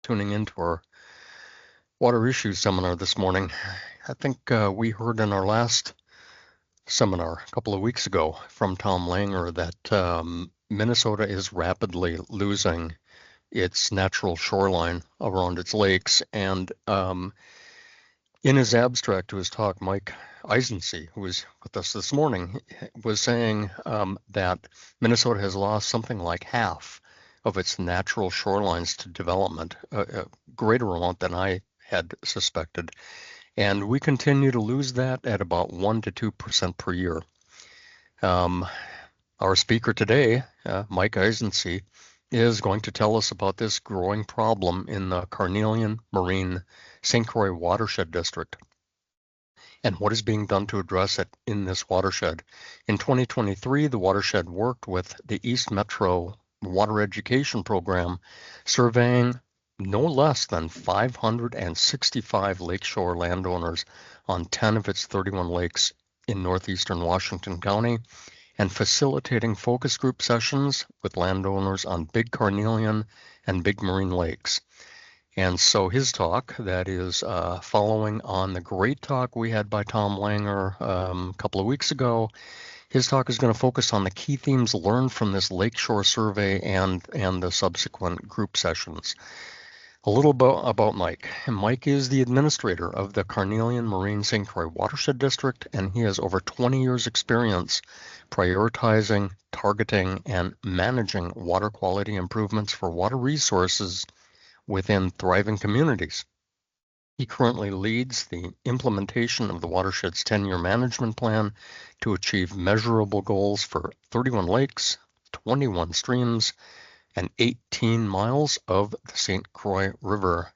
tuning into our water issues seminar this morning. I think we heard in our last seminar a couple of weeks ago from Tom Langer that Minnesota is rapidly losing its natural shoreline around its lakes. And in his abstract to his talk, Mike Isensee, who was with us this morning, was saying that Minnesota has lost something like half of its natural shorelines to development, a greater amount than I had suspected. And we continue to lose that at about 1 to 2% per year. Our speaker today, Mike Isensee, is going to tell us about this growing problem in the Carnelian-Marine-St. Croix Watershed District and what is being done to address it in this watershed. In 2023, the watershed worked with the East Metro Water Education Program, surveying no less than 565 lakeshore landowners on 10 of its 31 lakes in northeastern Washington County, and facilitating focus group sessions with landowners on Big Carnelian and Big Marine lakes. And so his talk, that is following on the great talk we had by Tom Langer a couple of weeks ago, his talk is going to focus on the key themes learned from this Lakeshore survey and the subsequent group sessions. A little about Mike. Mike is the administrator of the Carnelian-Marine-St. Croix Watershed District, and he has over 20 years' experience prioritizing, targeting, and managing water quality improvements for water resources within thriving communities. He currently leads the implementation of the watershed's 10-year management plan to achieve measurable goals for 31 lakes, 21 streams, and 18 miles of the St. Croix River.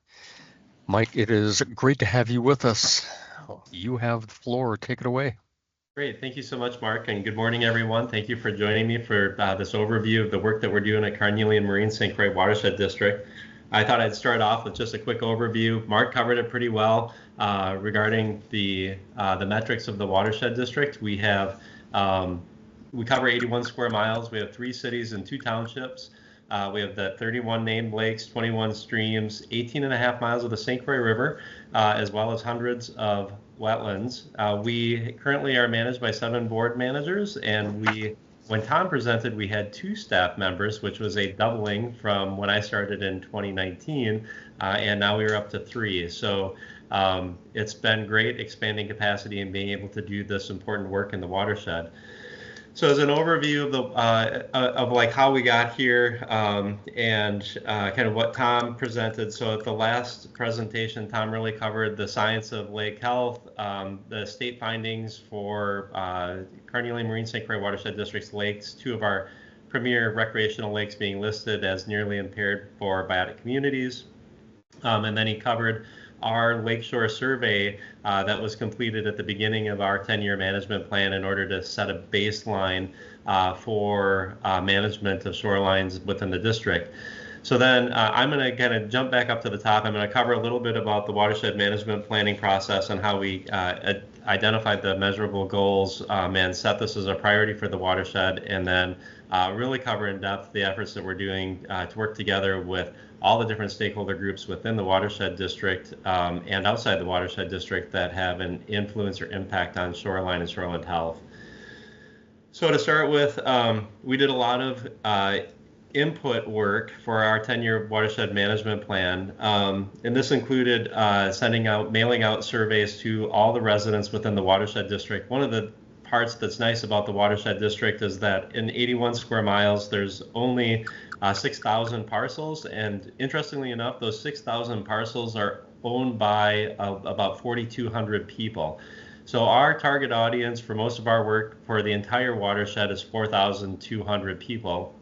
Mike, it is great to have you with us. You have the floor. Take it away. Great. Thank you so much, Mark, and good morning, everyone. Thank you for joining me for this overview of the work that we're doing at Carnelian-Marine-St. Croix Watershed District. I thought I'd start off with just a quick overview. Mark covered it pretty well regarding the metrics of the watershed district. We cover 81 square miles. We have 3 cities and 2 townships. We have the 31 named lakes, 21 streams, 18.5 miles of the St. Croix River, as well as hundreds of wetlands. We currently are managed by 7 board managers, and when Tom presented, we had 2 staff members, which was a doubling from when I started in 2019, and now we are up to 3. So it's been great expanding capacity and being able to do this important work in the watershed. So as an overview of like how we got here and kind of what Tom presented. So at the last presentation, Tom really covered the science of lake health, the state findings for Carnelian-Marine-St. Croix Watershed District's lakes, 2 of our premier recreational lakes being listed as nearly impaired for biotic communities. And then he covered our Lakeshore survey that was completed at the beginning of our 10-year management plan in order to set a baseline for management of shorelines within the district. So then I'm going to kind of jump back up to the top. I'm going to cover a little bit about the watershed management planning process and how we identified the measurable goals and set this as a priority for the watershed, and then really cover in depth the efforts that we're doing to work together with all the different stakeholder groups within the watershed district and outside the watershed district that have an influence or impact on shoreline and shoreline health. So to start with, we did a lot of input work for our 10-year watershed management plan, and this included mailing out surveys to all the residents within the watershed district. One of the parts that's nice about the watershed district is that in 81 square miles, there's only 6,000 parcels, and interestingly enough, those 6,000 parcels are owned by about 4,200 people. So our target audience for most of our work for the entire watershed is 4,200 people.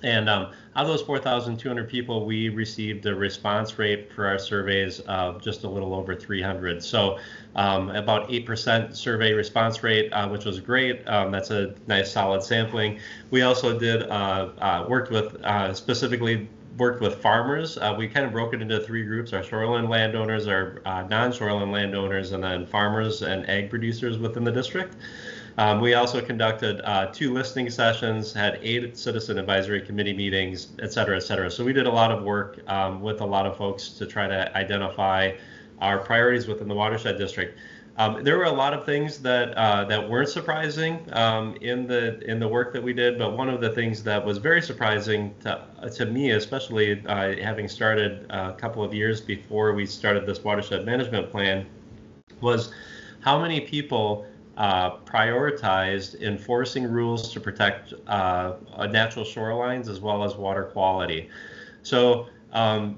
And out of those 4,200 people, we received a response rate for our surveys of just a little over 300. So about 8% survey response rate, which was great. That's a nice solid sampling. We also did specifically worked with farmers. We kind of broke it into 3 groups: our shoreline landowners, our non-shoreline landowners, and then farmers and ag producers within the district. We also conducted 2 listening sessions, had 8 citizen advisory committee meetings, et cetera, et cetera. So we did a lot of work with a lot of folks to try to identify our priorities within the watershed district. There were a lot of things that weren't surprising in the work that we did, but one of the things that was very surprising to me, especially having started a couple of years before we started this watershed management plan, was how many people prioritized enforcing rules to protect natural shorelines as well as water quality. So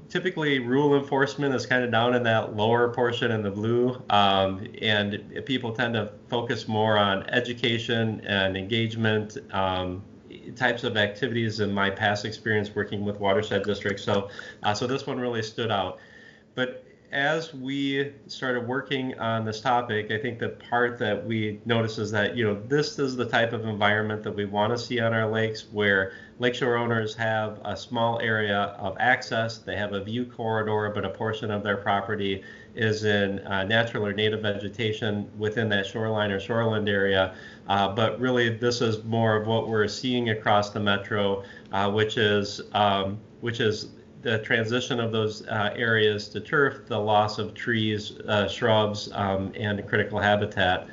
typically rule enforcement is kind of down in that lower portion in the blue, and people tend to focus more on education and engagement types of activities in my past experience working with watershed districts. So this one really stood out. But as we started working on this topic, I think the part that we noticed is that, this is the type of environment that we want to see on our lakes, where lakeshore owners have a small area of access, they have a view corridor, but a portion of their property is in natural or native vegetation within that shoreline or shoreland area. But really, this is more of what we're seeing across the metro, which is the transition of those areas to turf, the loss of trees, shrubs, and critical habitat.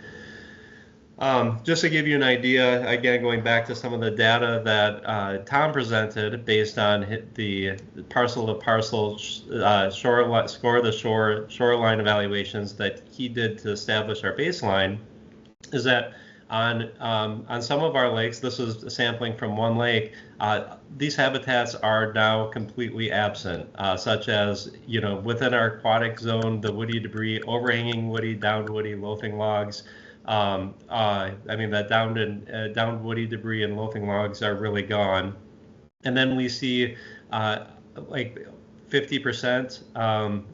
Just to give you an idea, again, going back to some of the data that Tom presented based on the parcel-to-parcel shoreline evaluations that he did to establish our baseline, is that on some of our lakes, this is a sampling from one lake, these habitats are now completely absent, such as, within our aquatic zone, the woody debris, overhanging woody, downed woody, loafing logs. That downed woody debris and loafing logs are really gone. And then we see like 50%,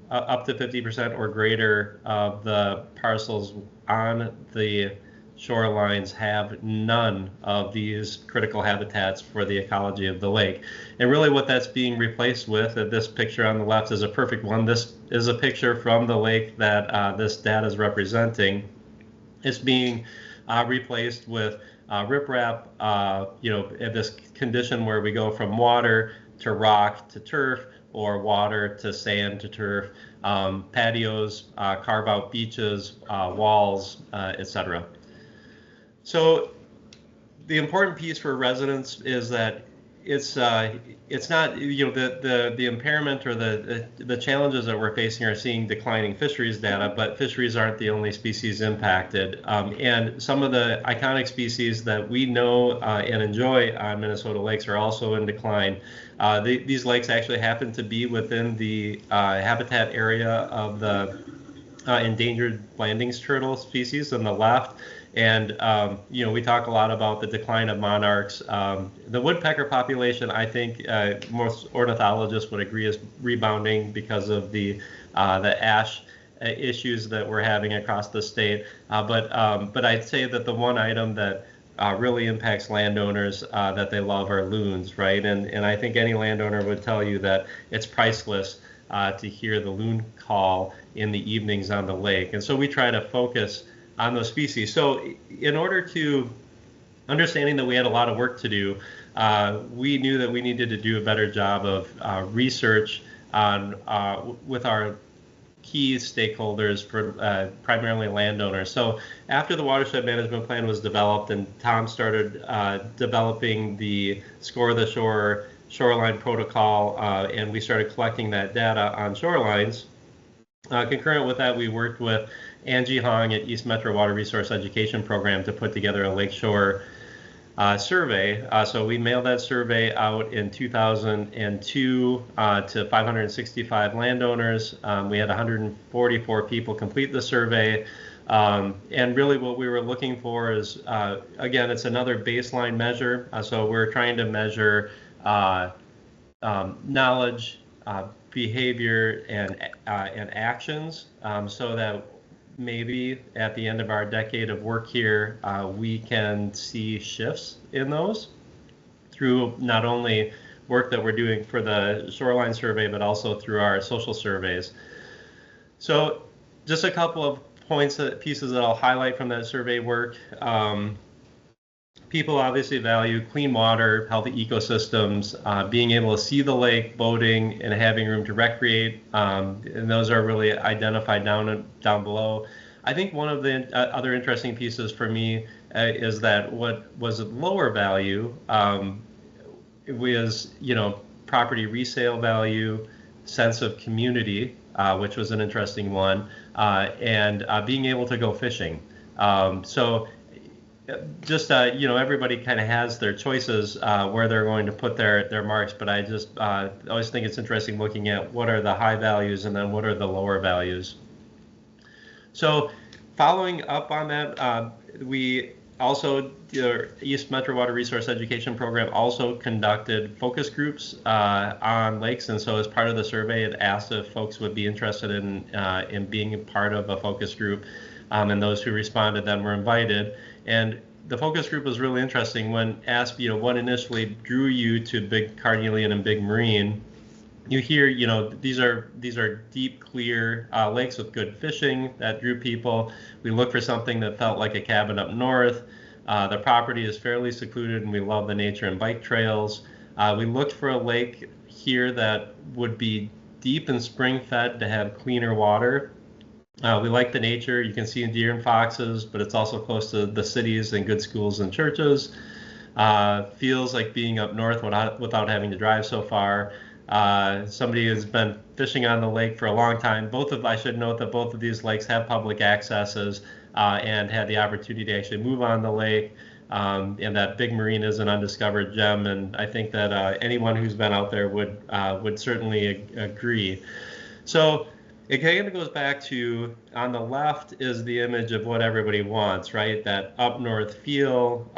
up to 50% or greater of the parcels on the shorelines have none of these critical habitats for the ecology of the lake. And really what that's being replaced with, this picture on the left is a perfect one. This is a picture from the lake that this data is representing. It's being replaced with riprap, this condition where we go from water to rock to turf, or water to sand to turf, patios, carve out beaches, walls, etc. So the important piece for residents is that it's not, the impairment or the challenges that we're facing are seeing declining fisheries data, but fisheries aren't the only species impacted. And some of the iconic species that we know and enjoy on Minnesota lakes are also in decline. These lakes actually happen to be within the habitat area of the endangered Blanding's turtle species on the left. And, we talk a lot about the decline of monarchs. The woodpecker population, I think most ornithologists would agree, is rebounding because of the ash issues that we're having across the state. But I'd say that the one item that really impacts landowners that they love are loons, right? And I think any landowner would tell you that it's priceless to hear the loon call in the evenings on the lake. And so we try to focus on those species. So in order to understanding that we had a lot of work to do, we knew that we needed to do a better job of research on with our key stakeholders, for primarily landowners. So after the watershed management plan was developed and Tom started developing the Score of the Shore shoreline protocol, and we started collecting that data on shorelines, concurrent with that, we worked with Angie Hong at East Metro Water Resource Education Program to put together a Lakeshore survey. So we mailed that survey out in 2002 to 565 landowners. We had 144 people complete the survey. And really what we were looking for is, again, it's another baseline measure. So we're trying to measure knowledge, behavior, and actions, so that maybe at the end of our decade of work here, we can see shifts in those through not only work that we're doing for the shoreline survey, but also through our social surveys. So just a couple of pieces that I'll highlight from that survey work. People obviously value clean water, healthy ecosystems, being able to see the lake, boating, and having room to recreate. And those are really identified down below. I think one of the other interesting pieces for me is that what was a lower value was, property resale value, sense of community, which was an interesting one, and being able to go fishing. So just everybody kind of has their choices where they're going to put their marks, but I just always think it's interesting looking at what are the high values and then what are the lower values. So following up on that, we also, the East Metro Water Resource Education Program also conducted focus groups on lakes, and so as part of the survey it asked if folks would be interested in being a part of a focus group, and those who responded then were invited. And the focus group was really interesting when asked, what initially drew you to Carnelian and Big Marine. You hear, these are deep, clear lakes with good fishing that drew people. We looked for something that felt like a cabin up north. The property is fairly secluded, and we love the nature and bike trails. We looked for a lake here that would be deep and spring-fed to have cleaner water. We like the nature. You can see deer and foxes, but it's also close to the cities and good schools and churches. Feels like being up north without having to drive so far. Somebody who's been fishing on the lake for a long time. I should note that both of these lakes have public accesses and had the opportunity to actually move on the lake. And that Big Marine is an undiscovered gem, and I think that anyone who's been out there would certainly agree. So it kind of goes back to, on the left is the image of what everybody wants, right? That up north feel,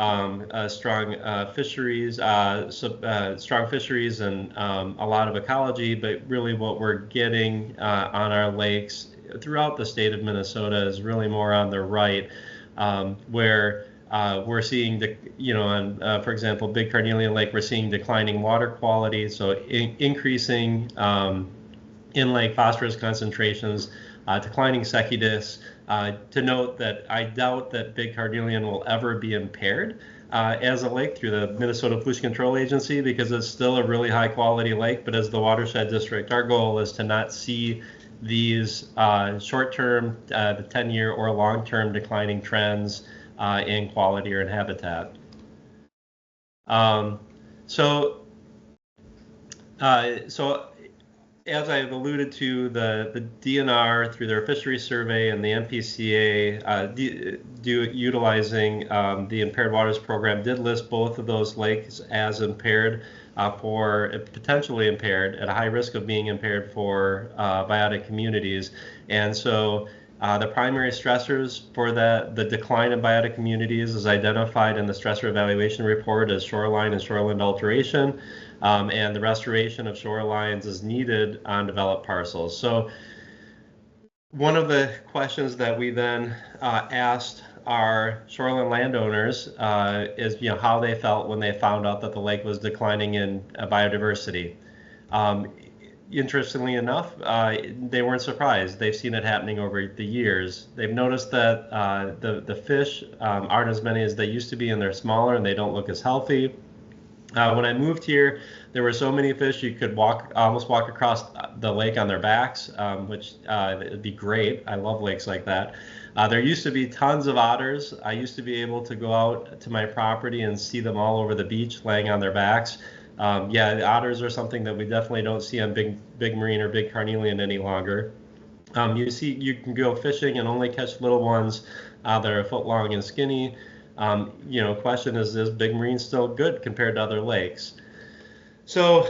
strong fisheries, and a lot of ecology, but really what we're getting on our lakes throughout the state of Minnesota is really more on the right, where we're seeing, for example, Big Carnelian Lake, we're seeing declining water quality, so increasing in-lake phosphorus concentrations, declining secudus. To note that I doubt that Big Carnelian will ever be impaired as a lake through the Minnesota Pollution Control Agency, because it's still a really high quality lake, but as the watershed district, our goal is to not see these short-term, the 10-year or long-term declining trends in quality or in habitat. So as I've alluded to, the DNR through their fisheries survey and the MPCA utilizing the Impaired Waters Program did list both of those lakes as impaired for potentially impaired, at a high risk of being impaired for biotic communities. And so the primary stressors for the decline in biotic communities is identified in the stressor evaluation report as shoreline and shoreline alteration. And the restoration of shorelines is needed on developed parcels. So one of the questions that we then asked our shoreline landowners is how they felt when they found out that the lake was declining in biodiversity. Interestingly enough, they weren't surprised. They've seen it happening over the years. They've noticed that the fish aren't as many as they used to be, and they're smaller and they don't look as healthy. When I moved here, there were so many fish you could almost walk across the lake on their backs, which would be great. I love lakes like that. There used to be tons of otters. I used to be able to go out to my property and see them all over the beach laying on their backs. The otters are something that we definitely don't see on Big Marine or Big Carnelian any longer. You can go fishing and only catch little ones that are a foot long and skinny. Question is Big Marine still good compared to other lakes? So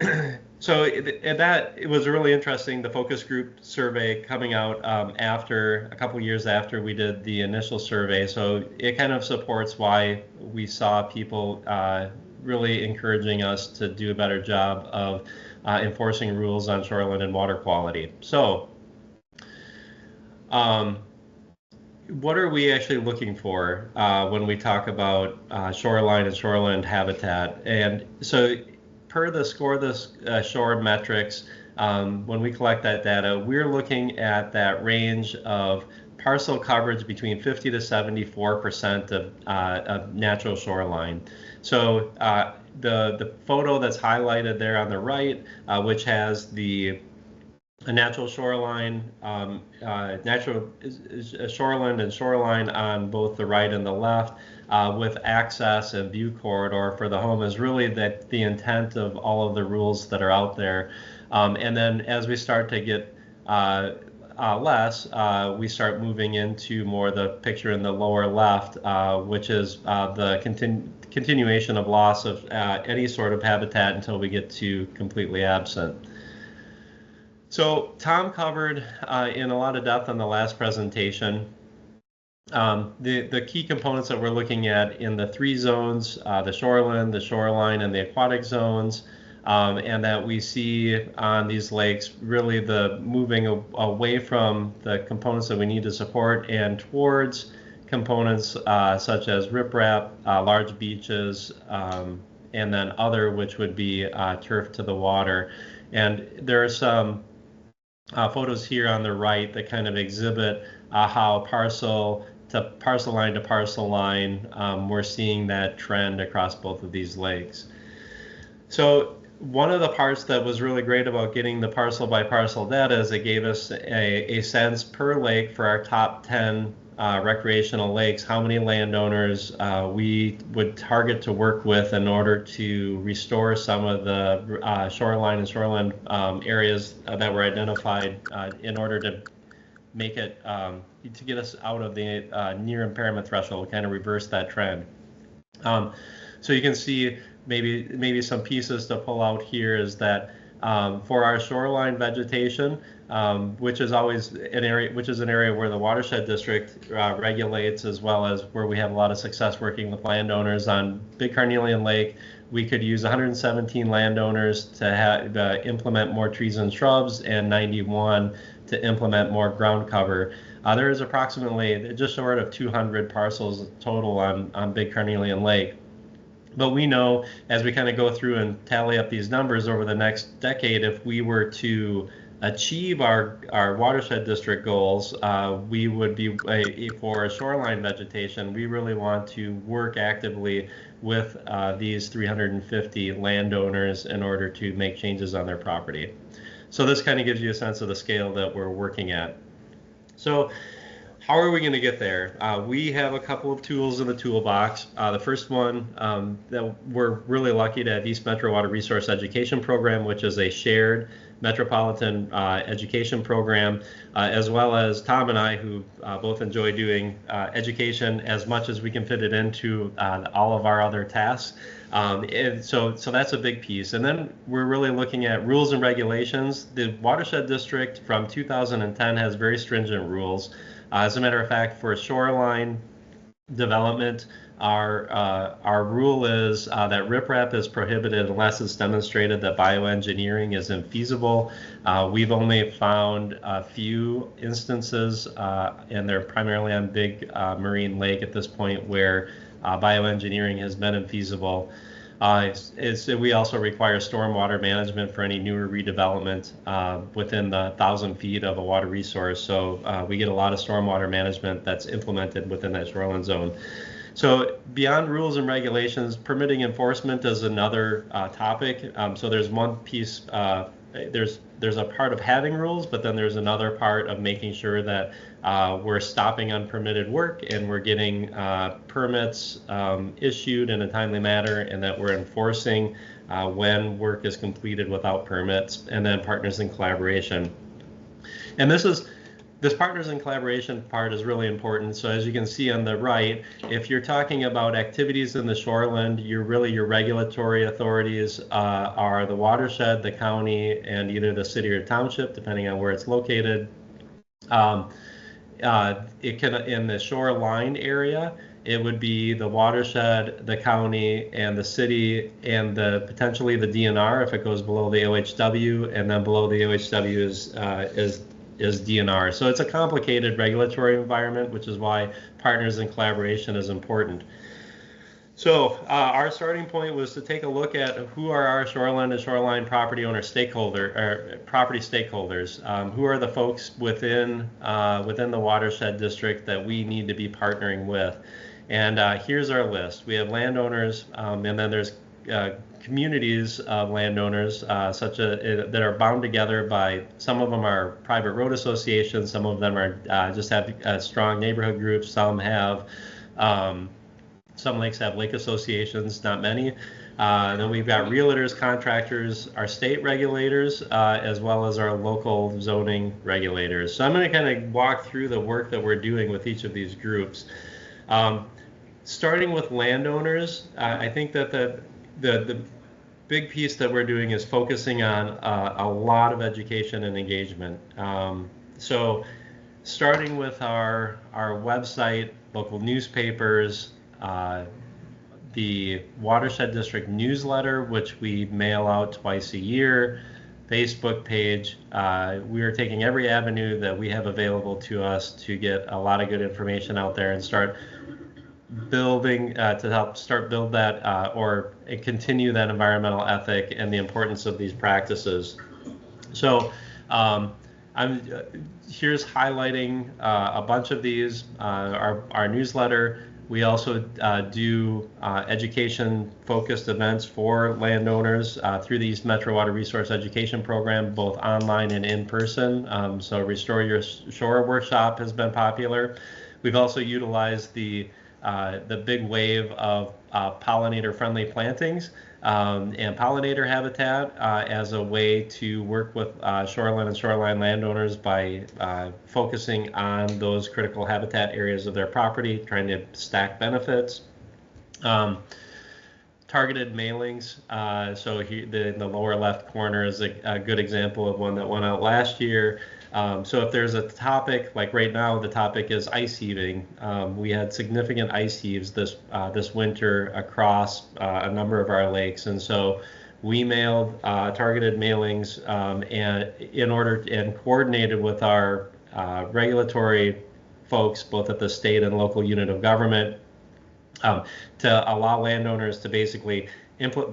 it was really interesting, the focus group survey coming out after a couple years after we did the initial survey. So it kind of supports why we saw people really encouraging us to do a better job of enforcing rules on shoreline and water quality. So what are we actually looking for when we talk about shoreline and shoreline habitat? And so per the Score the Shore metrics, when we collect that data, we're looking at that range of parcel coverage between 50 to 74% of natural shoreline. So the photo that's highlighted there on the right, which has a natural shoreline, natural shoreline and shoreline on both the right and the left, with access and view corridor for the home, is really the intent of all of the rules that are out there. And then as we start to get less, we start moving into more the picture in the lower left, which is the continuation of loss of any sort of habitat until we get to completely absent. So Tom covered in a lot of depth on the last presentation the key components that we're looking at in the three zones, the shoreline, the shoreline, and the aquatic zones, and that we see on these lakes really the moving away from the components that we need to support and towards components such as riprap, large beaches, and then other, which would be turf to the water. And there are some photos here on the right that kind of exhibit how parcel line to parcel line, we're seeing that trend across both of these lakes. So one of the parts that was really great about getting the parcel by parcel data is it gave us a sense per lake for our top 10 recreational lakes, how many landowners we would target to work with in order to restore some of the shoreline and shoreline areas that were identified in order to make it, to get us out of the near impairment threshold, kind of reverse that trend. So you can see maybe some pieces to pull out here is that for our shoreline vegetation, which is always an area where the watershed district regulates, as well as where we have a lot of success working with landowners on Big Carnelian Lake. We could use 117 landowners to implement more trees and shrubs, and 91 to implement more ground cover. There is approximately just short of 200 parcels total on Big Carnelian Lake. But we know, as we kind of go through and tally up these numbers over the next decade, if we were to achieve our watershed district goals, we would be, for shoreline vegetation, we really want to work actively with these 350 landowners in order to make changes on their property. So this kind of gives you a sense of the scale that we're working at. So how are we going to get there? We have a couple of tools in the toolbox. The first one that we're really lucky to have East Metro Water Resource Education Program, which is a shared metropolitan education program, as well as Tom and I, who both enjoy doing education as much as we can fit it into all of our other tasks. And so that's a big piece. And then we're really looking at rules and regulations. The Watershed District from 2010 has very stringent rules. As a matter of fact, for shoreline development, our rule is that riprap is prohibited unless it's demonstrated that bioengineering is infeasible. We've only found a few instances, and they're primarily on Big Marine Lake at this point, where bioengineering has been infeasible. We also require stormwater management for any newer redevelopment within the 1,000 feet of a water resource. So we get a lot of stormwater management that's implemented within that shoreline zone. So beyond rules and regulations, permitting enforcement is another topic. So there's one piece, there's a part of having rules, but then there's another part of making sure that we're stopping unpermitted work and we're getting permits issued in a timely manner, and that we're enforcing when work is completed without permits, and then partners in collaboration. And this partners in collaboration part is really important. So as you can see on the right, if you're talking about activities in the shoreland, your regulatory authorities are the watershed, the county, and either the city or township, depending on where it's located. It can, in the shoreline area, it would be the watershed, the county, and the city, and potentially the DNR if it goes below the OHW, and then below the OHW is DNR. So it's a complicated regulatory environment, which is why partners in collaboration is important. So our starting point was to take a look at who are our shoreline and shoreline property owner property stakeholders. Who are the folks within the watershed district that we need to be partnering with? And here's our list. We have landowners, and then there's communities of landowners that are bound together by, some of them are private road associations, some of them are just have strong neighborhood groups, some lakes have lake associations, not many. Then we've got realtors, contractors, our state regulators, as well as our local zoning regulators. So I'm going to kind of walk through the work that we're doing with each of these groups. Starting with landowners, I think that the big piece that we're doing is focusing on a lot of education and engagement. So starting with our website, local newspapers, the Watershed District newsletter, which we mail out twice a year, Facebook page. We are taking every avenue that we have available to us to get a lot of good information out there and start building to help build that or continue that environmental ethic and the importance of these practices. So here's highlighting a bunch of these. Our newsletter. We also do education-focused events for landowners through the East Metro Water Resource Education Program, both online and in person. So Restore Your Shore workshop has been popular. We've also utilized the big wave of pollinator-friendly plantings and pollinator habitat as a way to work with shoreline and shoreline landowners by focusing on those critical habitat areas of their property, trying to stack benefits. Targeted mailings. So in the lower left corner is a good example of one that went out last year. So if there's a topic, like right now, the topic is ice heaving. We had significant ice heaves this winter across a number of our lakes, and so we mailed targeted mailings and coordinated with our regulatory folks, both at the state and local unit of government, to allow landowners to basically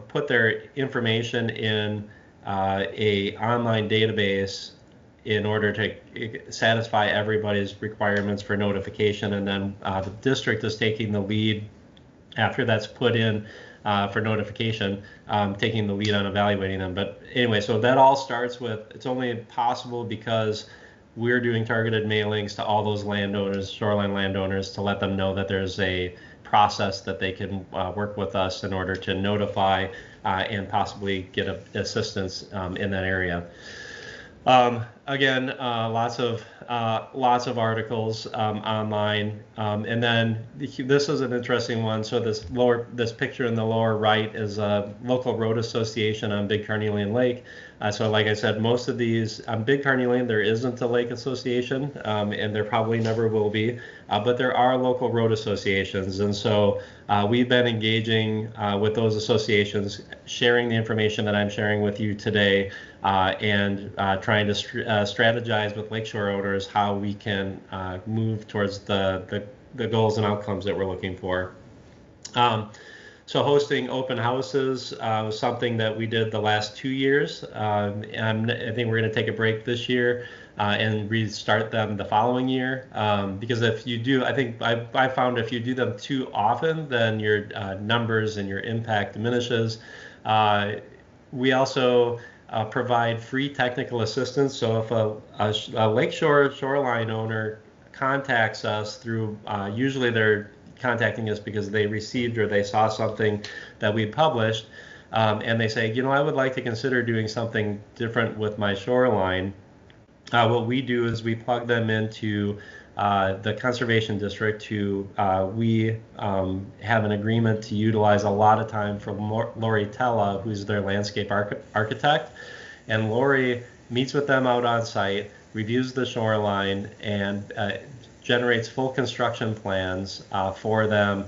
put their information in a online database in order to satisfy everybody's requirements for notification, and then the district is taking the lead after that's put in for notification, taking the lead on evaluating them. But anyway, so that all starts with, it's only possible because we're doing targeted mailings to all those landowners, shoreline landowners, to let them know that there's a process that they can work with us in order to notify and possibly get assistance in that area. Again, lots of articles online, and then this is an interesting one. So this picture in the lower right is a local road association on Big Carnelian Lake. So like I said, most of these on Big Carnelian, there isn't a lake association, and there probably never will be, but there are local road associations, and so we've been engaging with those associations, sharing the information that I'm sharing with you today, and trying to strategize with Lakeshore owners how we can move towards the goals and outcomes that we're looking for. So hosting open houses was something that we did the last 2 years. And I think we're going to take a break this year and restart them the following year. Because if you do, I think I found if you do them too often, then your numbers and your impact diminishes. We also provide free technical assistance. So if a Lakeshore shoreline owner contacts us through, usually they're contacting us because they received or they saw something that we published, and they say, I would like to consider doing something different with my shoreline. What we do is we plug them into the conservation district we have an agreement to utilize a lot of time from Lori Tella, who's their landscape architect, and Lori meets with them out on site, reviews the shoreline, and generates full construction plans for them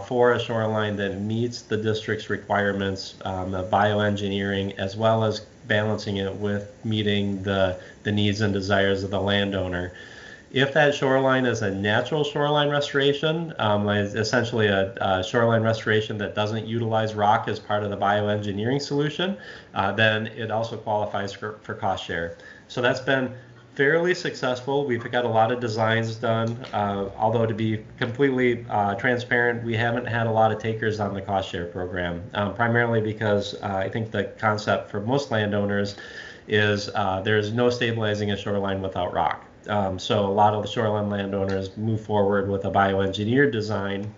for a shoreline that meets the district's requirements of bioengineering, as well as balancing it with meeting the needs and desires of the landowner. If that shoreline is a natural shoreline restoration, essentially a shoreline restoration that doesn't utilize rock as part of the bioengineering solution, then it also qualifies for cost share. So that's been fairly successful. We've got a lot of designs done, although to be completely transparent, we haven't had a lot of takers on the cost share program, primarily because I think the concept for most landowners is there's no stabilizing a shoreline without rock. So a lot of the shoreline landowners move forward with a bioengineered design,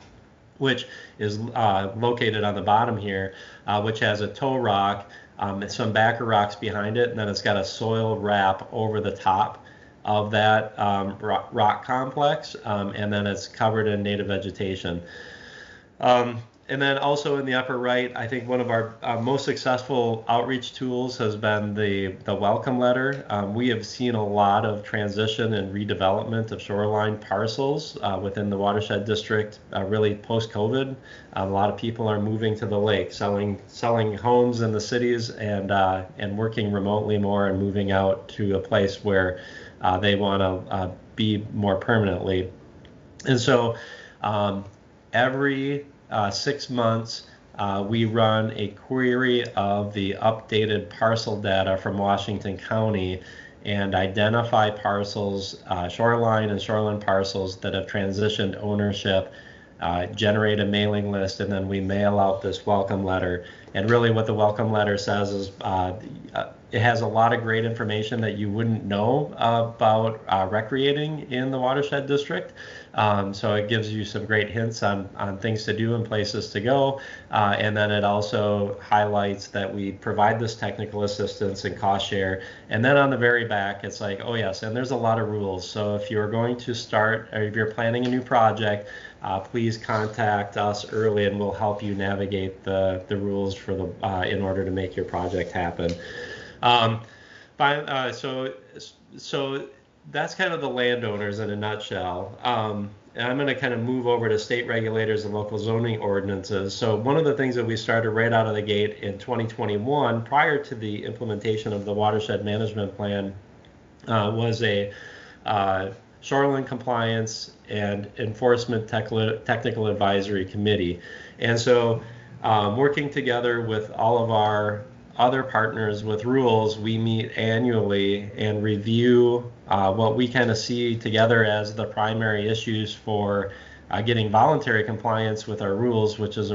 which is located on the bottom here, which has a toe rock, some backer rocks behind it, and then it's got a soil wrap over the top of that rock complex, and then it's covered in native vegetation. And then also in the upper right, I think one of our most successful outreach tools has been the welcome letter. We have seen a lot of transition and redevelopment of shoreline parcels within the watershed district, really post-COVID. A lot of people are moving to the lake, selling homes in the cities and working remotely more and moving out to a place where they want to be more permanently. And so every 6 months, we run a query of the updated parcel data from Washington County and identify parcels, shoreline and shoreline parcels that have transitioned ownership, generate a mailing list, and then we mail out this welcome letter. And really what the welcome letter says is it has a lot of great information that you wouldn't know about recreating in the watershed district. So it gives you some great hints on things to do and places to go. And then it also highlights that we provide this technical assistance and cost share. And then on the very back, it's like, oh yes, and there's a lot of rules. So if you're going to start, or if you're planning a new project, please contact us early and we'll help you navigate the rules for in order to make your project happen. So that's kind of the landowners in a nutshell. And I'm going to kind of move over to state regulators and local zoning ordinances. So one of the things that we started right out of the gate in 2021, prior to the implementation of the watershed management plan, was a shoreline compliance and enforcement technical advisory committee. And so working together with all of our other partners with rules, we meet annually and review what we kind of see together as the primary issues for getting voluntary compliance with our rules, which is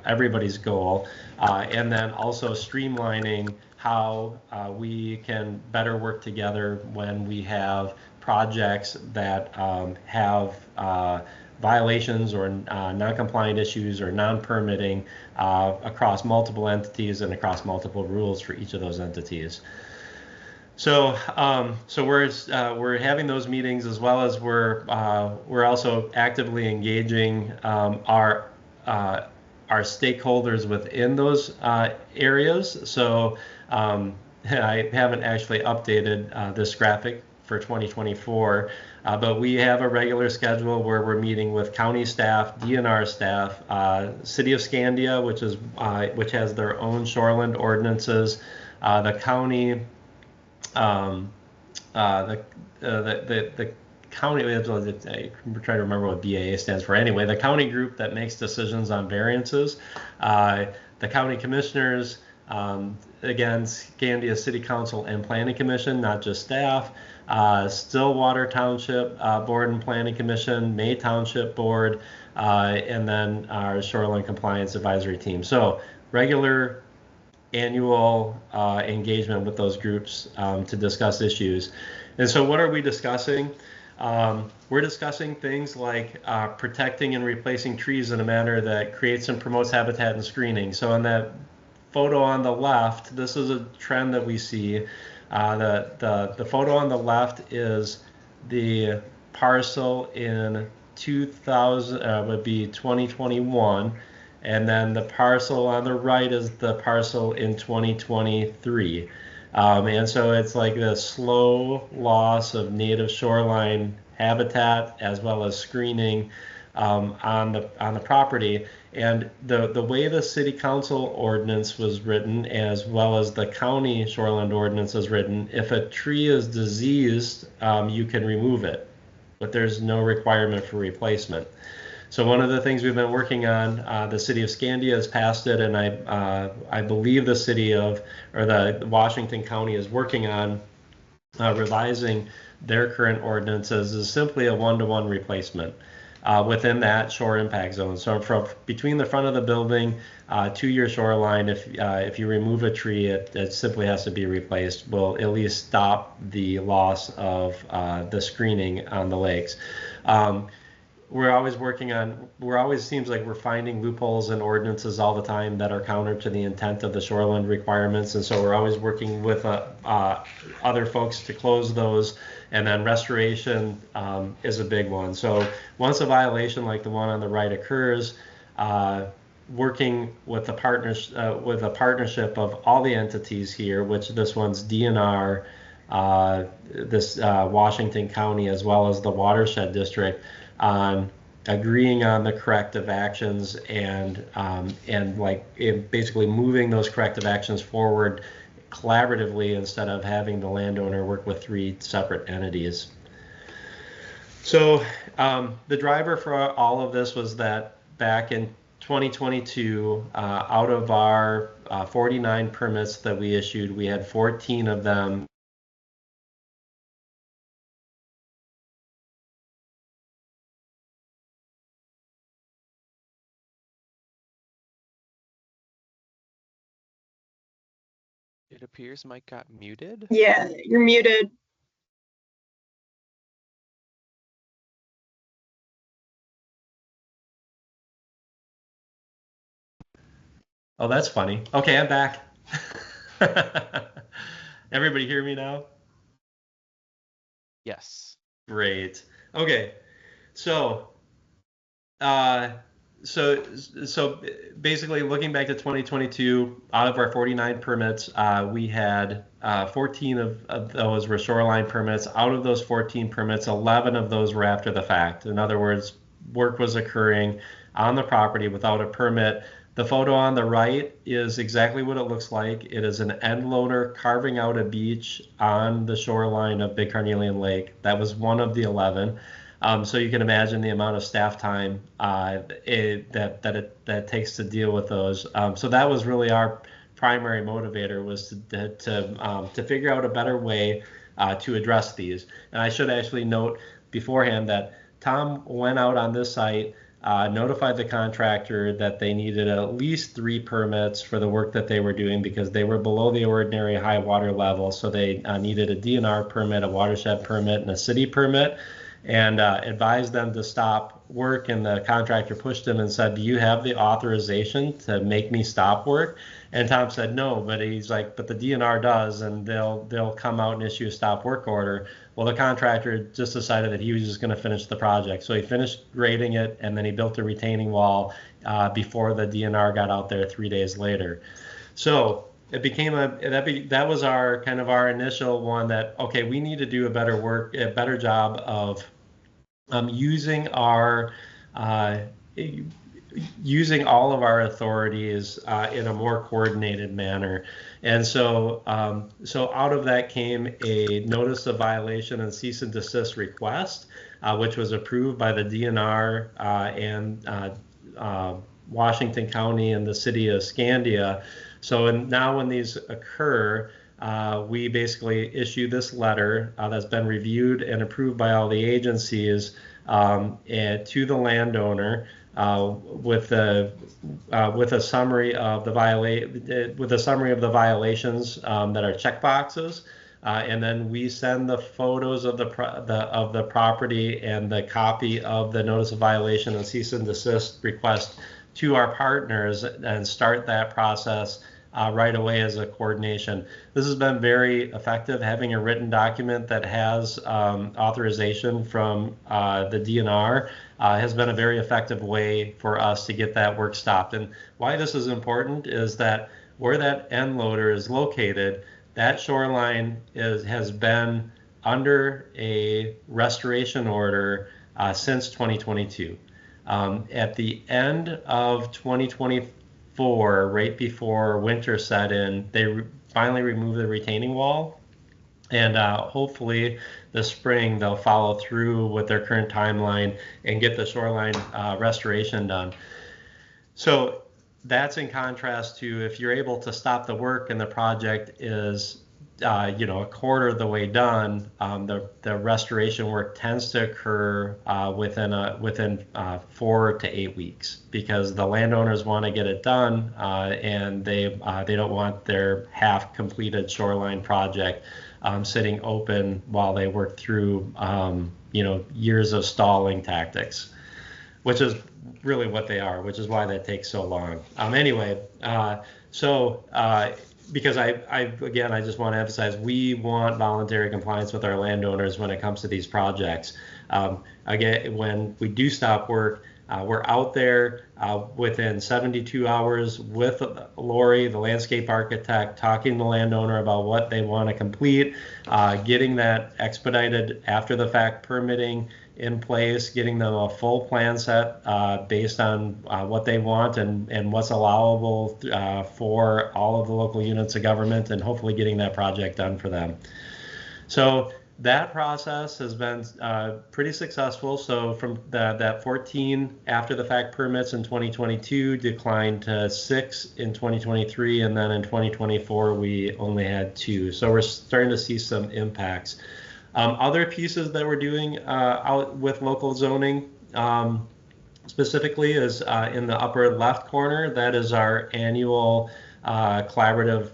everybody's goal, and then also streamlining how we can better work together when we have projects that have violations or non-compliant issues or non-permitting across multiple entities and across multiple rules for each of those entities. So we're having those meetings, as well as we're also actively engaging our stakeholders within those areas. So I haven't actually updated this graphic for 2024, but we have a regular schedule where we're meeting with county staff, DNR staff, City of Scandia, which has their own shoreland ordinances, the county, the county, I'm trying to remember what BAA stands for. Anyway, the county group that makes decisions on variances, the county commissioners, again, Scandia City Council and Planning Commission, not just staff, Stillwater Township Board and Planning Commission, May Township Board, and then our Shoreline Compliance Advisory Team. So regular annual engagement with those groups to discuss issues. And so what are we discussing? We're discussing things like protecting and replacing trees in a manner that creates and promotes habitat and screening. So in that photo on the left, this is a trend that we see. The photo on the left is the parcel in 2021, and then the parcel on the right is the parcel in 2023. And so it's like the slow loss of native shoreline habitat as well as screening on the property. And the way the city council ordinance was written, as well as the county shoreland ordinance is written, if a tree is diseased, you can remove it. but there's no requirement for replacement. So one of the things we've been working on, the city of Scandia has passed it, and I believe the city of, or the Washington County is working on revising their current ordinances is simply a one-to-one replacement within that shore impact zone. So from between the front of the building to your shoreline, if you remove a tree, it simply has to be replaced. Will at least stop the loss of the screening on the lakes. We're always seems like we're finding loopholes in ordinances all the time that are counter to the intent of the shoreline requirements. And so we're always working with other folks to close those. And then restoration is a big one. So once a violation like the one on the right occurs, working with a partnership of all the entities here, which this one's DNR, Washington County, as well as the Watershed District, on agreeing on the corrective actions and basically moving those corrective actions forward collaboratively instead of having the landowner work with 3 separate entities. So the driver for all of this was that back in 2022, out of our 49 permits that we issued, we had 14 of them It appears Mike got muted. Yeah, you're muted. Oh, that's funny. Okay, I'm back. Everybody hear me now? Yes. Great. Okay. So basically looking back to 2022, out of our 49 permits, we had 14 of those were shoreline permits. Out of those 14 permits, 11 of those were after the fact. In other words, work was occurring on the property without a permit. The photo on the right is exactly what it looks like. It is an end loader carving out a beach on the shoreline of Big Carnelian Lake. That was one of the 11. So you can imagine the amount of staff time that takes to deal with those. So that was really our primary motivator, was to figure out a better way to address these. And I should actually note beforehand that Tom went out on this site, notified the contractor that they needed at least 3 permits for the work that they were doing because they were below the ordinary high water level. So they needed a DNR permit, a watershed permit, and a city permit, and advised them to stop work. And the contractor pushed him and said, "Do you have the authorization to make me stop work?" And Tom said no, but he's like, "But the DNR does, and they'll come out and issue a stop work order." Well, the contractor just decided that he was just going to finish the project. So he finished grading it, and then he built a retaining wall before the DNR got out there 3 days later. So it became that was our kind of our initial one that, okay, we need to do a better job of using all of our authorities in a more coordinated manner. And so out of that came a notice of violation and cease and desist request, which was approved by the DNR and Washington County and the city of Scandia. So now when these occur, we basically issue this letter that's been reviewed and approved by all the agencies and to the landowner with a summary of the violations that are check boxes, and then we send the photos of the property and the copy of the notice of violation and cease and desist request to our partners and start that process right away as a coordination. This has been very effective. Having a written document that has authorization from the DNR has been a very effective way for us to get that work stopped. And why this is important is that where that end loader is located, that shoreline has been under a restoration order since 2022. At the end of 2024, right before winter set in, they finally removed the retaining wall. And hopefully this spring they'll follow through with their current timeline and get the shoreline restoration done. So that's in contrast to if you're able to stop the work and the project is a quarter of the way done, the restoration work tends to occur within 4 to 8 weeks, because the landowners want to get it done, and they don't want their half completed shoreline project sitting open while they work through years of stalling tactics, which is really what they are, which is why that takes so long. Because I just want to emphasize, we want voluntary compliance with our landowners when it comes to these projects. Again, when we do stop work, we're out there within 72 hours with Lori, the landscape architect, talking to the landowner about what they want to complete, getting that expedited after the fact permitting in place, getting them a full plan set based on what they want and what's allowable for all of the local units of government, and hopefully getting that project done for them. So that process has been pretty successful. So from that 14 after the fact permits in 2022 declined to 6 in 2023, and then in 2024 we only had 2. So we're starting to see some impacts. Other pieces that we're doing out with local zoning specifically is in the upper left corner. That is our annual collaborative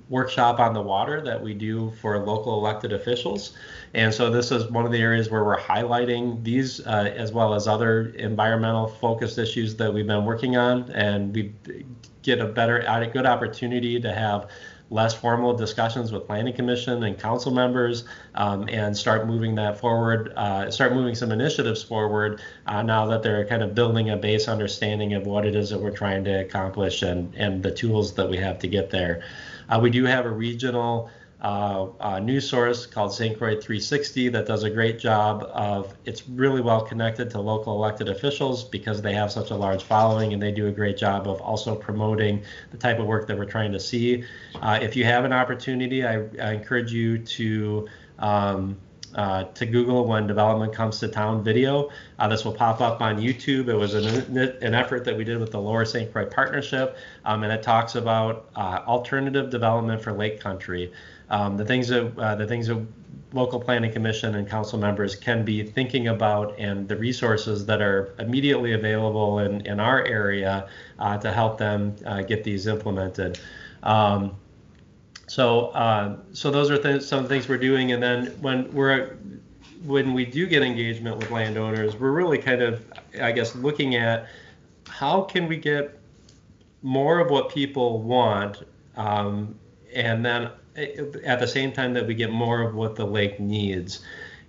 workshop on the water that we do for local elected officials. And so this is one of the areas where we're highlighting these as well as other environmental focused issues that we've been working on, and we get a good opportunity to have less formal discussions with planning commission and council members, and start moving that forward, start moving some initiatives forward now that they're kind of building a base understanding of what it is that we're trying to accomplish and the tools that we have to get there. We do have a regional news source called St. Croix 360 that does a great job of, it's really well connected to local elected officials because they have such a large following, and they do a great job of also promoting the type of work that we're trying to see. If you have an opportunity, I encourage you to Google When Development Comes to Town video. This will pop up on YouTube. It was an effort that we did with the Lower St. Croix Partnership, and it talks about alternative development for lake country. The things that local planning commission and council members can be thinking about, and the resources that are immediately available in our area to help them get these implemented. So those are some things we're doing, and then when we do get engagement with landowners, we're really kind of, I guess, looking at how can we get more of what people want, and then at the same time that we get more of what the lake needs.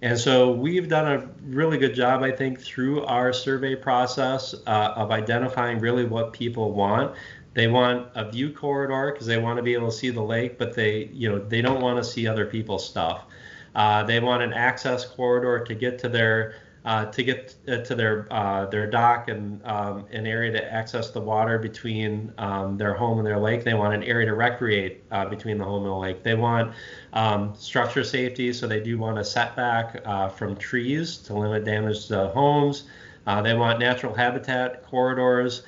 And so we've done a really good job, I think, through our survey process of identifying really what people want. They want a view corridor because they want to be able to see the lake, but they don't want to see other people's stuff. They want an access corridor to get to their dock and an area to access the water between their home and their lake. They want an area to recreate between the home and the lake. They want structure safety, so they do want a setback from trees to limit damage to homes. They want natural habitat corridors.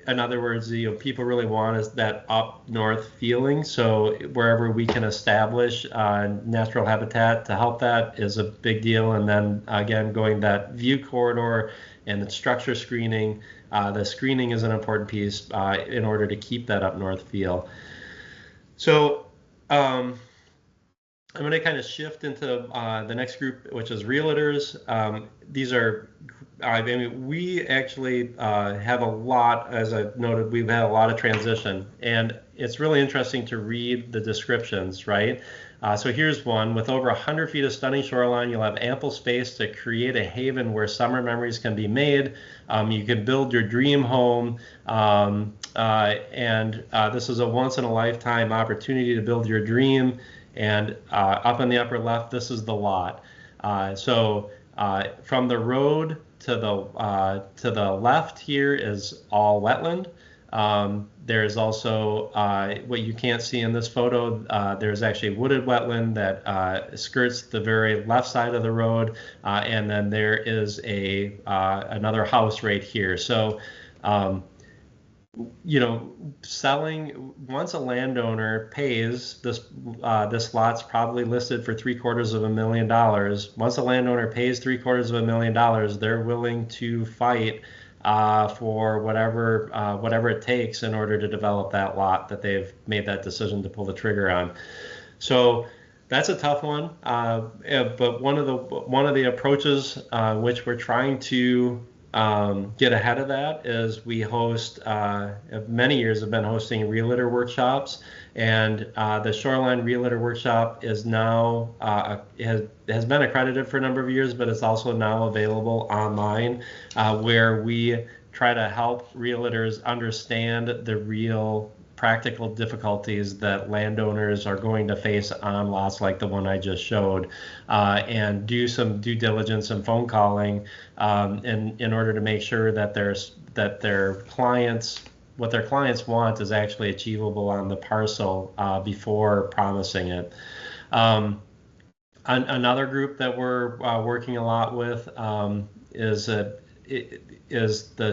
In other words, people really want is that up north feeling. So wherever we can establish natural habitat to help that is a big deal. And then again, going that view corridor and the structure screening, the screening is an important piece in order to keep that up north feel. So I'm going to kind of shift into the next group, which is realtors. These are, we actually have a lot, as I noted, we've had a lot of transition, and it's really interesting to read the descriptions, right? So here's one: with over 100 feet of stunning shoreline, you'll have ample space to create a haven where summer memories can be made. You can build your dream home, and this is a once-in-a-lifetime opportunity to build your dream. And up in the upper left, this is the lot. So from the road to the left here is all wetland. There's also what you can't see in this photo. There's actually wooded wetland that skirts the very left side of the road, and then there is another house right here. So, selling, once a landowner pays this, this lot's probably listed for $750,000. Once a landowner pays $750,000, they're willing to fight for whatever it takes in order to develop that lot that they've made that decision to pull the trigger on. So that's a tough one. But one of the approaches which we're trying to get ahead of that is we host, many years have been hosting realtor workshops, and the Shoreline Realtor Workshop is now has been accredited for a number of years, but it's also now available online, where we try to help realtors understand the real practical difficulties that landowners are going to face on lots like the one I just showed, and do some due diligence and phone calling in order to make sure that their clients, what their clients want, is actually achievable on the parcel before promising it. Another group that we're working a lot with is the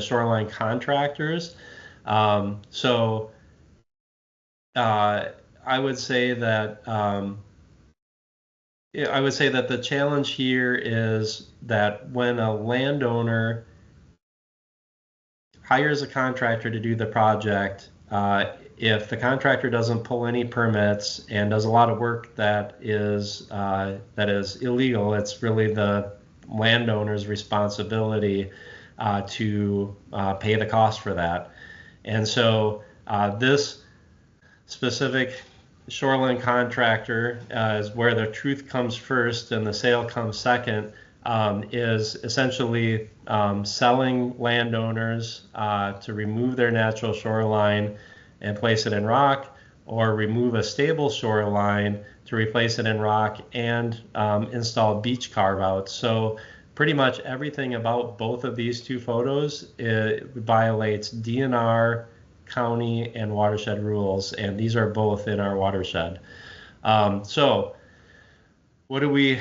shoreline contractors. I would say that the challenge here is that when a landowner hires a contractor to do the project, if the contractor doesn't pull any permits and does a lot of work that is illegal, it's really the landowner's responsibility to pay the cost for that. And so this specific shoreline contractor is where the truth comes first and the sale comes second, is essentially selling landowners to remove their natural shoreline and place it in rock, or remove a stable shoreline to replace it in rock and install beach carve-outs. So pretty much everything about both of these two photos violates DNR, county, and watershed rules, and these are both in our watershed. So what are we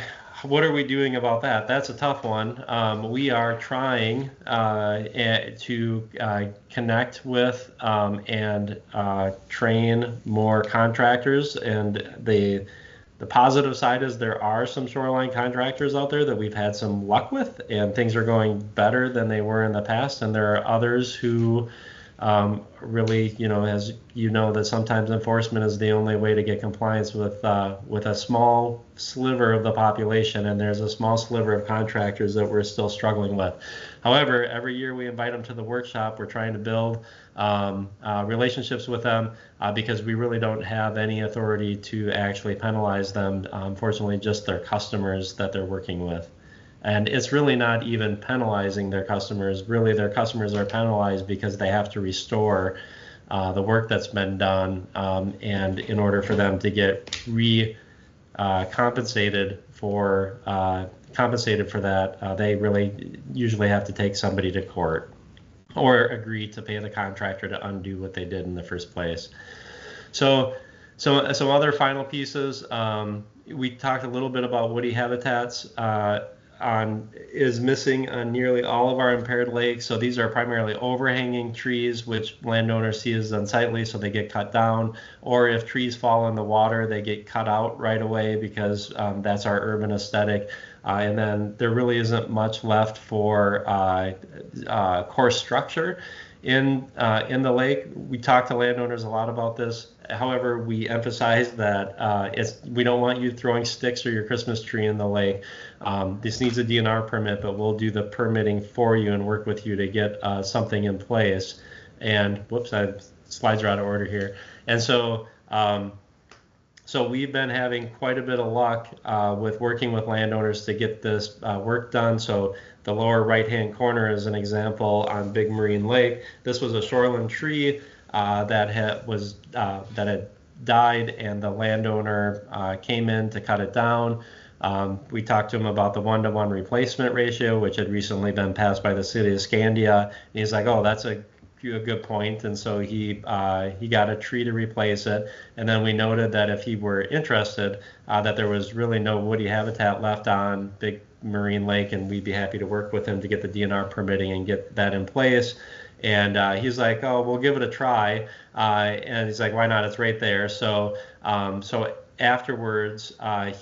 doing about that? That's a tough one. We are trying to connect with and train more contractors, and the positive side is there are some shoreline contractors out there that we've had some luck with, and things are going better than they were in the past, and there are others who really, as you know, that sometimes enforcement is the only way to get compliance with a small sliver of the population, and there's a small sliver of contractors that we're still struggling with. However, every year we invite them to the workshop. We're trying to build relationships with them because we really don't have any authority to actually penalize them. Unfortunately, just their customers that they're working with. And it's really not even penalizing their customers. Really, their customers are penalized because they have to restore the work that's been done, and in order for them to get compensated for that, they really usually have to take somebody to court or agree to pay the contractor to undo what they did in the first place. So some other final pieces. We talked a little bit about woody habitats. Is missing on nearly all of our impaired lakes. So these are primarily overhanging trees, which landowners see as unsightly, so they get cut down. Or if trees fall in the water, they get cut out right away because that's our urban aesthetic. And then there really isn't much left for coarse structure in the lake. We talk to landowners a lot about this. However, we emphasize that we don't want you throwing sticks or your Christmas tree in the lake. This needs a DNR permit, but we'll do the permitting for you and work with you to get something in place. And whoops, slides are out of order here. And so we've been having quite a bit of luck with working with landowners to get this work done. So the lower right-hand corner is an example on Big Marine Lake. This was a shoreline tree that had died, and the landowner came in to cut it down. We talked to him about the 1-to-1 replacement ratio, which had recently been passed by the city of Scandia. And he's like, "Oh, that's a a good point, and so he got a tree to replace it. And then we noted that if he were interested, that there was really no woody habitat left on Big Marine Lake, and we'd be happy to work with him to get the DNR permitting and get that in place. And he's like, oh, we'll give it a try. And he's like, why not? It's right there. So afterwards,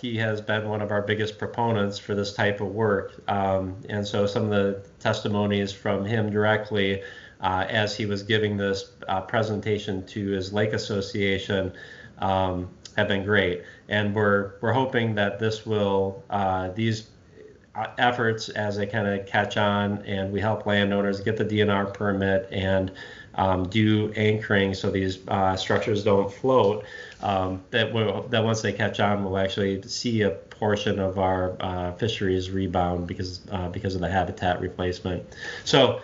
he has been one of our biggest proponents for this type of work. And so some of the testimonies from him directly as he was giving this presentation to his lake association have been great. And we're hoping that this will, these efforts as they kind of catch on and we help landowners get the DNR permit and do anchoring so these structures don't float, that once they catch on, we'll actually see a portion of our fisheries rebound because of the habitat replacement. So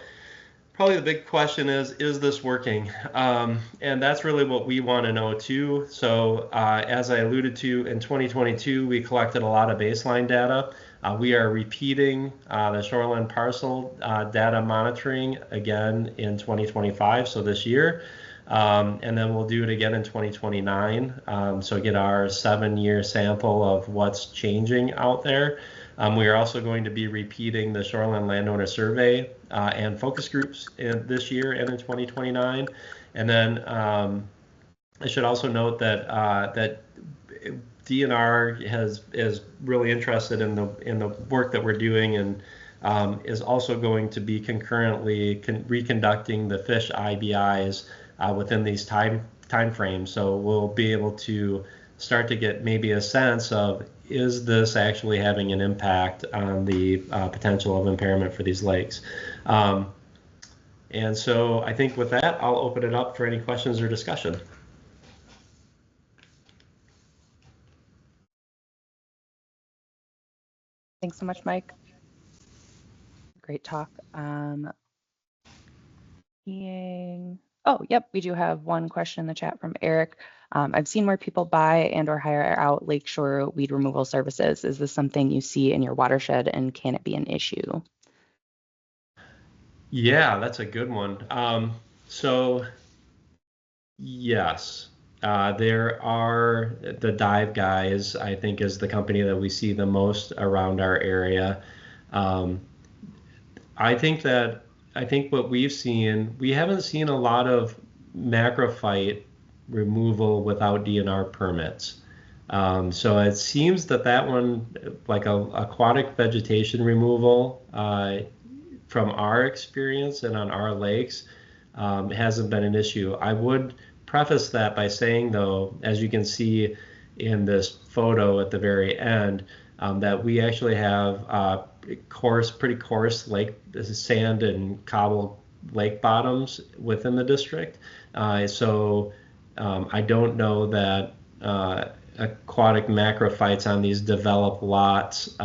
probably the big question is this working? And that's really what we want to know too. So as I alluded to, in 2022, we collected a lot of baseline data. We are repeating the shoreline parcel data monitoring again in 2025, so this year. And then we'll do it again in 2029. So get our 7-year sample of what's changing out there. We are also going to be repeating the shoreline landowner survey and focus groups this year and in 2029. And then I should also note that DNR is really interested in the work that we're doing and is also going to be concurrently reconducting the fish IBIs within these time frames. So we'll be able to start to get maybe a sense of, is this actually having an impact on the potential of impairment for these lakes? And so I think with that, I'll open it up for any questions or discussion. Thanks so much, Mike. Great talk. Oh, yep, we do have one question in the chat from Eric. I've seen more people buy and or hire out Lakeshore weed removal services. Is this something you see in your watershed, and can it be an issue? Yeah, that's a good one. So yes, there are the dive guys, I think, is the company that we see the most around our area. I think what we've seen, we haven't seen a lot of macrophyte removal without DNR permits. So it seems that one, like aquatic vegetation removal, from our experience and on our lakes, hasn't been an issue. I would preface that by saying, though, as you can see in this photo at the very end, that we actually have pretty coarse lake sand and cobble lake bottoms within the district. So I don't know that aquatic macrophytes on these developed lots,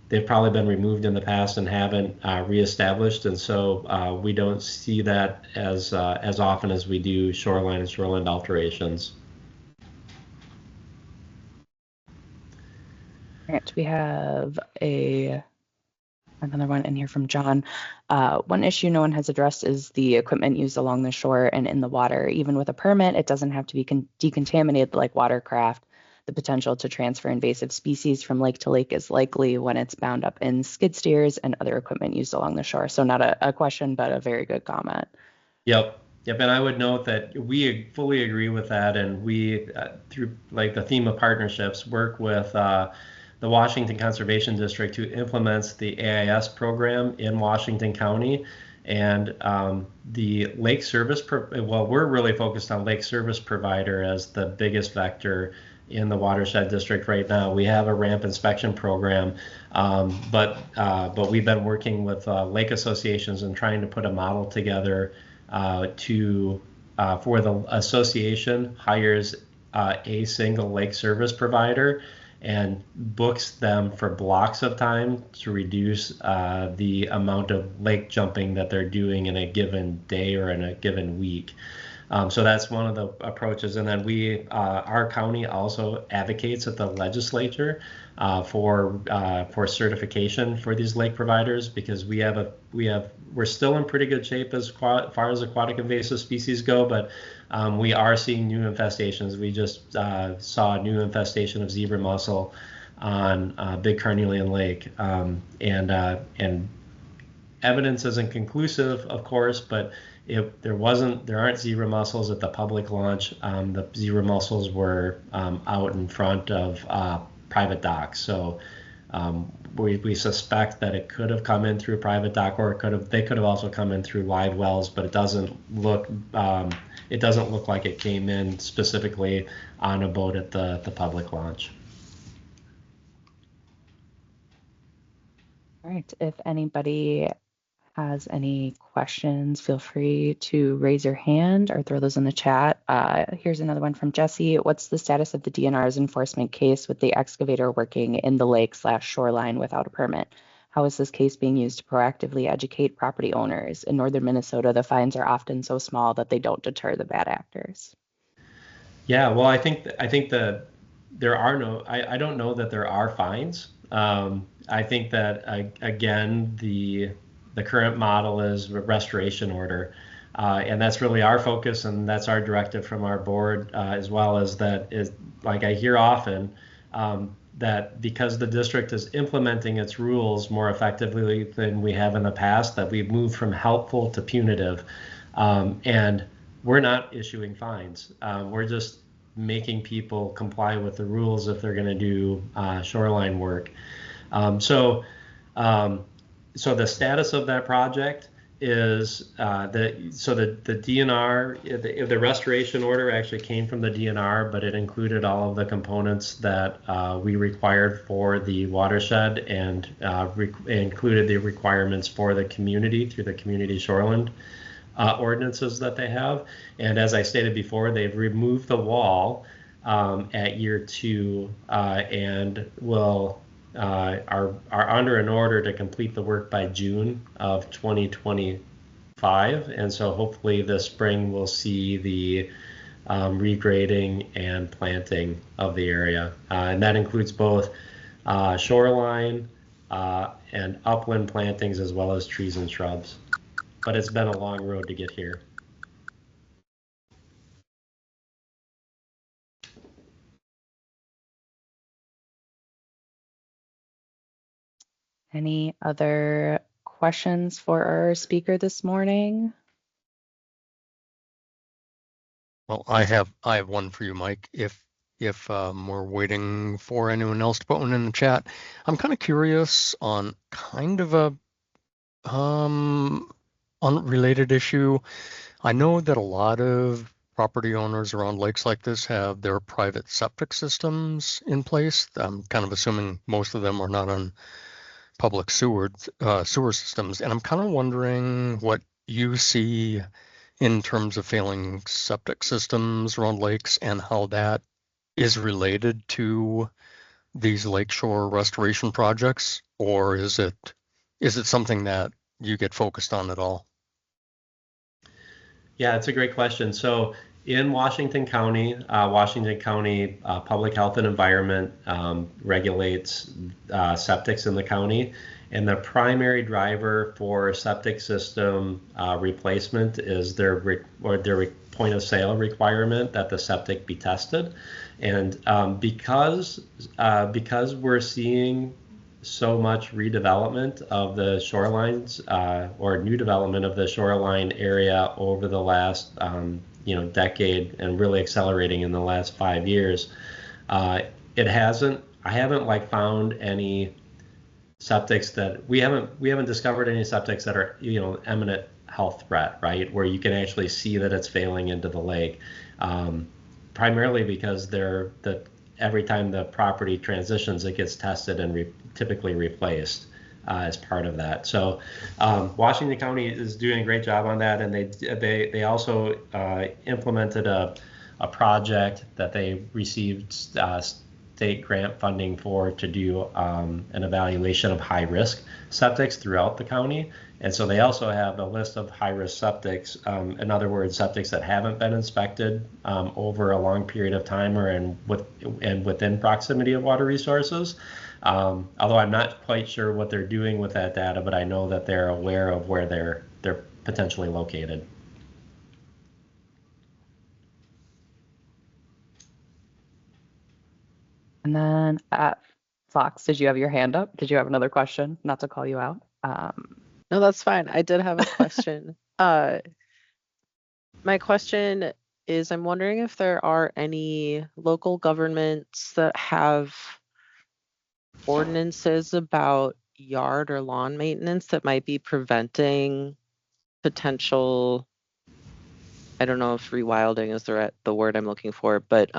they've probably been removed in the past and haven't reestablished, and so we don't see that as often as we do shoreline and shoreline alterations. Right, we have another one in here from John. One issue no one has addressed is the equipment used along the shore and in the water. Even with a permit, it doesn't have to be decontaminated like watercraft. The potential to transfer invasive species from lake to lake is likely when it's bound up in skid steers and other equipment used along the shore. So not a question, but a very good comment. Yep. And I would note that we fully agree with that, and we, through like the theme of partnerships, work with the Washington Conservation District, who implements the AIS program in Washington County. And the lake service, we're really focused on lake service provider as the biggest vector in the watershed district right now. We have a ramp inspection program, but we've been working with lake associations and trying to put a model together for the association hires a single lake service provider and books them for blocks of time to reduce the amount of lake jumping that they're doing in a given day or in a given week. So that's one of the approaches. And then our county also advocates at the legislature for certification for these lake providers, because we're still in pretty good shape as far as aquatic invasive species go, but we are seeing new infestations. We just saw a new infestation of zebra mussel on Big Carnelian Lake, and evidence isn't conclusive, of course, but there aren't zebra mussels at the public launch. The zebra mussels were out in front of private docks. So we suspect that it could have come in through a private dock, or they could have also come in through live wells, but it doesn't look like it came in specifically on a boat at the public launch. All right, if anybody has any questions, feel free to raise your hand or throw those in the chat. Here's another one from Jesse. What's the status of the DNR's enforcement case with the excavator working in the lake/shoreline without a permit? How is this case being used to proactively educate property owners? In northern Minnesota, the fines are often so small that they don't deter the bad actors. Yeah, well, I think that there are no. I don't know that there are fines. I think that again, the current model is a restoration order, and that's really our focus, and that's our directive from our board, as well as that is, like I hear often, that because the district is implementing its rules more effectively than we have in the past, that we've moved from helpful to punitive, and we're not issuing fines. We're just making people comply with the rules if they're going to do shoreline work. So the status of that project is the DNR, the restoration order actually came from the DNR, but it included all of the components that we required for the watershed, and included the requirements for the community through the community shoreline ordinances that they have. And as I stated before, they've removed the wall at year 2, and are under an order to complete the work by June of 2025. And so hopefully this spring we'll see the regrading and planting of the area. And that includes both shoreline and upland plantings, as well as trees and shrubs. But it's been a long road to get here. Any other questions for our speaker this morning? Well, I have one for you, Mike. If we're waiting for anyone else to put one in the chat, I'm kind of curious on kind of a unrelated issue. I know that a lot of property owners around lakes like this have their private septic systems in place. I'm kind of assuming most of them are not on public sewer systems, and I'm kind of wondering what you see in terms of failing septic systems around lakes, and how that is related to these lakeshore restoration projects, or is it something that you get focused on at all? Yeah, it's a great question. So in Washington County, Public Health and Environment regulates septics in the county, and the primary driver for septic system replacement is their point of sale requirement that the septic be tested. And because we're seeing so much redevelopment of the shorelines, or new development of the shoreline area over the last decade, and really accelerating in the last 5 years, I haven't found any septics that we haven't discovered any septics that are imminent health threat, right, where you can actually see that it's failing into the lake, primarily because every time the property transitions, it gets tested and typically replaced as part of that. So Washington County is doing a great job on that, and they also implemented a project that they received state state grant funding to do an evaluation of high-risk septics throughout the county. And so they also have a list of high-risk septics, in other words, septics that haven't been inspected over a long period of time or within proximity of water resources. Although I'm not quite sure what they're doing with that data, but I know that they're aware of where they're potentially located. And then Fox, did you have your hand up? Did you have another question? Not to call you out. No, that's fine. I did have a question. My question is, I'm wondering if there are any local governments that have ordinances about yard or lawn maintenance that might be preventing potential, I don't know if rewilding is the word I'm looking for, but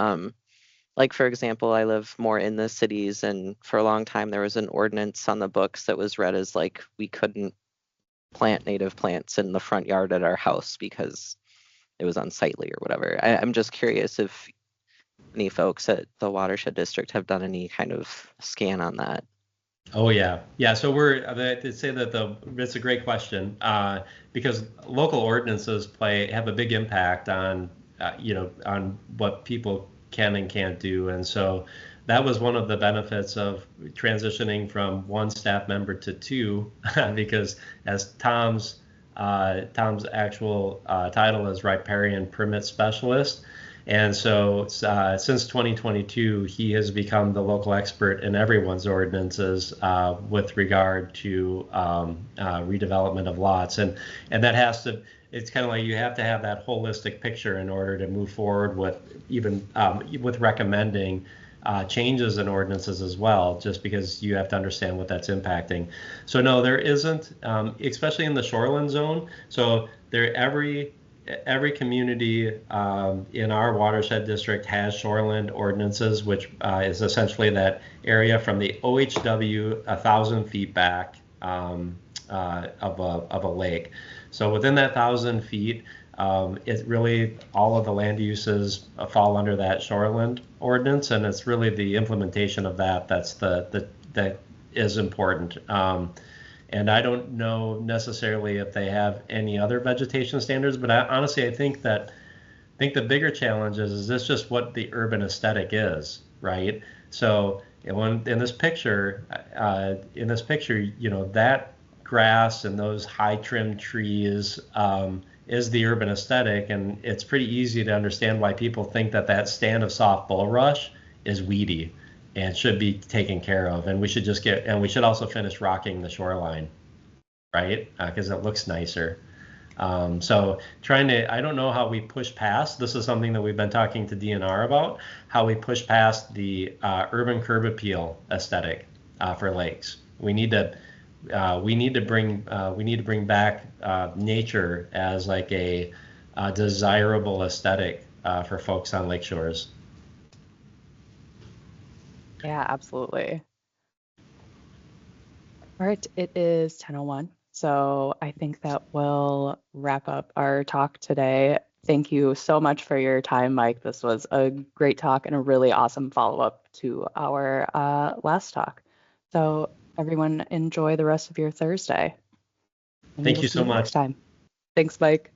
like, for example, I live more in the cities, and for a long time there was an ordinance on the books that was read as like we couldn't plant native plants in the front yard at our house because it was unsightly or whatever. I'm just curious if any folks at the Watershed District have done any kind of scan on that. Oh yeah. So I'd say that it's a great question because local ordinances have a big impact on on what people can and can't do. And so that was one of the benefits of transitioning from one staff member to two, because as Tom's actual title is riparian permit specialist. And so since 2022, he has become the local expert in everyone's ordinances with regard to redevelopment of lots. And that it's kind of like you have to have that holistic picture in order to move forward with even with recommending changes in ordinances as well, just because you have to understand what that's impacting. So no, there isn't, especially in the shoreline zone. So every community in our watershed district has shoreline ordinances, which is essentially that area from the OHW 1,000 feet back of a lake. So within that 1,000 feet, it really, all of the land uses fall under that shoreline ordinance, and it's really the implementation of that that is important. And I don't know necessarily if they have any other vegetation standards, but honestly, I think the bigger challenge is this just what the urban aesthetic is, right? So in this picture, that grass and those high trimmed trees is the urban aesthetic, and it's pretty easy to understand why people think that stand of soft bulrush is weedy and should be taken care of, and we should also finish rocking the shoreline, right? Because it looks nicer. So I don't know how we push past, this is something that we've been talking to DNR about, how we push past the urban curb appeal aesthetic for lakes. We need to bring back nature as like a desirable aesthetic for folks on lake shores. Yeah, absolutely. All right, it is 10:01. So I think that will wrap up our talk today. Thank you so much for your time, Mike. This was a great talk and a really awesome follow-up to our last talk. So everyone enjoy the rest of your Thursday. Thank you so much. Next time. Thanks, Mike.